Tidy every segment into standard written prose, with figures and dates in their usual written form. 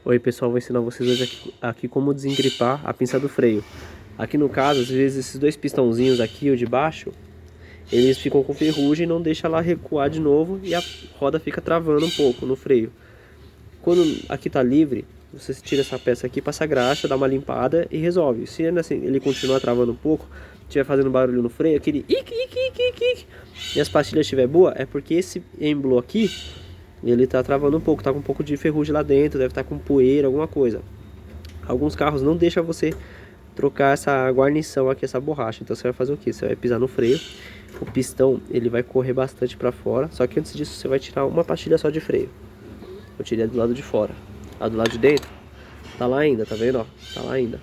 Oi pessoal, vou ensinar vocês hoje aqui como desengripar a pinça do freio. Aqui no caso, às vezes esses dois pistãozinhos aqui, o de baixo, eles ficam com ferrugem e não deixa ela recuar de novo e a roda fica travando um pouco no freio. Quando aqui tá livre, você tira essa peça aqui, passa a graxa, dá uma limpada e resolve. Se assim, ele continuar travando um pouco, estiver fazendo barulho no freio, aquele e as pastilhas estiver boa, é porque esse êmbolo aqui ele tá travando um pouco, tá com um pouco de ferrugem lá dentro, deve estar com poeira, alguma coisa. Alguns carros não deixam você trocar essa guarnição aqui, essa borracha. Então você vai fazer o que? Você vai pisar no freio, o pistão ele vai correr bastante para fora. Só que antes disso você vai tirar uma pastilha só de freio. Eu tirei do lado de fora. A do lado de dentro tá lá ainda, tá vendo? Ó, tá lá ainda.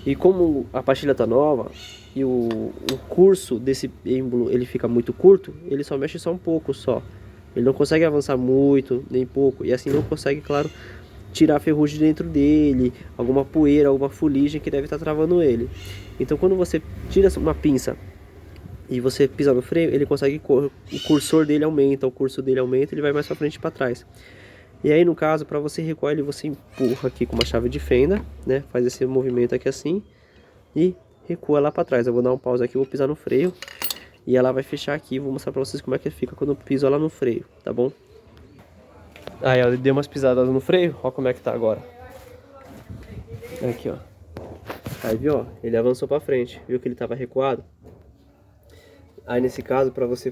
E como a pastilha tá nova e o curso desse êmbolo ele fica muito curto, ele só mexe só um pouco só. Ele não consegue avançar muito, nem pouco. E assim não consegue, claro, tirar a ferrugem dentro dele, alguma poeira, alguma fuligem que deve estar travando ele. Então quando você tira uma pinça e você pisa no freio, ele consegue, o cursor dele aumenta, o curso dele aumenta, ele vai mais para frente e para trás. E aí no caso, para você recuar ele, você empurra aqui com uma chave de fenda, né? Faz esse movimento aqui assim e recua lá para trás. Eu vou dar um pause aqui, vou pisar no freio. E ela vai fechar aqui, vou mostrar pra vocês como é que fica quando eu piso ela no freio, tá bom? Aí, ó, eu dei umas pisadas no freio, ó como é que tá agora. Aqui, ó. Aí, viu, ó, ele avançou pra frente, viu que ele tava recuado? Aí, nesse caso, pra você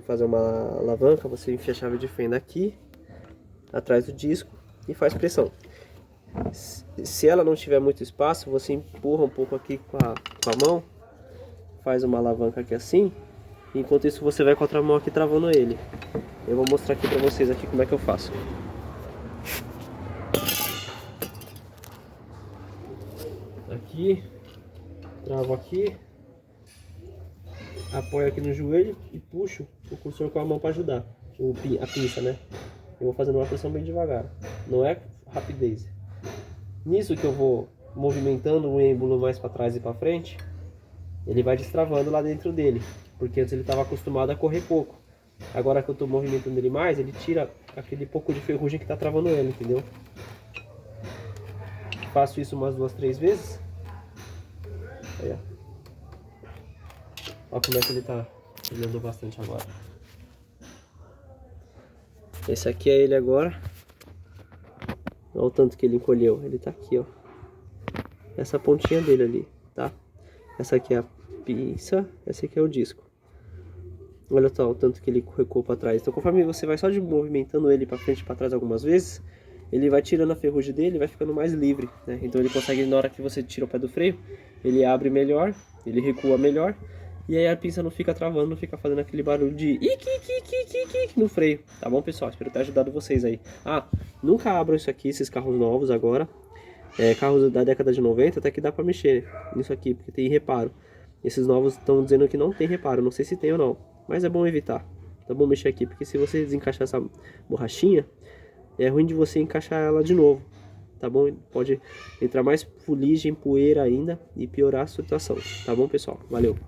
fazer uma alavanca, você enfia a chave de fenda aqui, atrás do disco, e faz pressão. Se ela não tiver muito espaço, você empurra um pouco aqui com a mão, faz uma alavanca aqui assim. Enquanto isso você vai com a outra mão aqui travando ele. Eu vou mostrar aqui pra vocês aqui como é que eu faço. Aqui, travo aqui, apoio aqui no joelho e puxo o cursor com a mão para ajudar. A pinça, né? Eu vou fazendo uma pressão bem devagar. Não é rapidez. Nisso que eu vou movimentando o êmbolo mais para trás e para frente, ele vai destravando lá dentro dele. Porque antes ele estava acostumado a correr pouco. Agora que eu estou movimentando ele mais, ele tira aquele pouco de ferrugem que está travando ele, entendeu? Faço isso umas 2, 3 vezes. Aí, ó. Olha como é que ele tá. Ele andou bastante agora. Esse aqui é ele agora. Olha o tanto que ele encolheu. Ele tá aqui, ó. Essa pontinha dele ali, tá? Essa aqui é a pinça, esse aqui é o disco. Olha só o tanto que ele recuou para trás. Então conforme você vai só movimentando ele para frente e para trás algumas vezes, ele vai tirando a ferrugem dele e vai ficando mais livre, né? Então ele consegue, na hora que você tira o pé do freio, ele abre melhor, ele recua melhor. E aí a pinça não fica travando, não fica fazendo aquele barulho de no freio. Tá bom, pessoal? Espero ter ajudado vocês aí. Ah, nunca abram isso aqui, esses carros novos agora. Carros da década de 90, até que dá pra mexer nisso aqui, porque tem reparo. Esses novos estão dizendo que não tem reparo, não sei se tem ou não. Mas é bom evitar. Tá bom mexer aqui, porque se você desencaixar essa borrachinha, é ruim de você encaixar ela de novo. Tá bom? Pode entrar mais fuligem, poeira ainda e piorar a situação. Tá bom, pessoal? Valeu!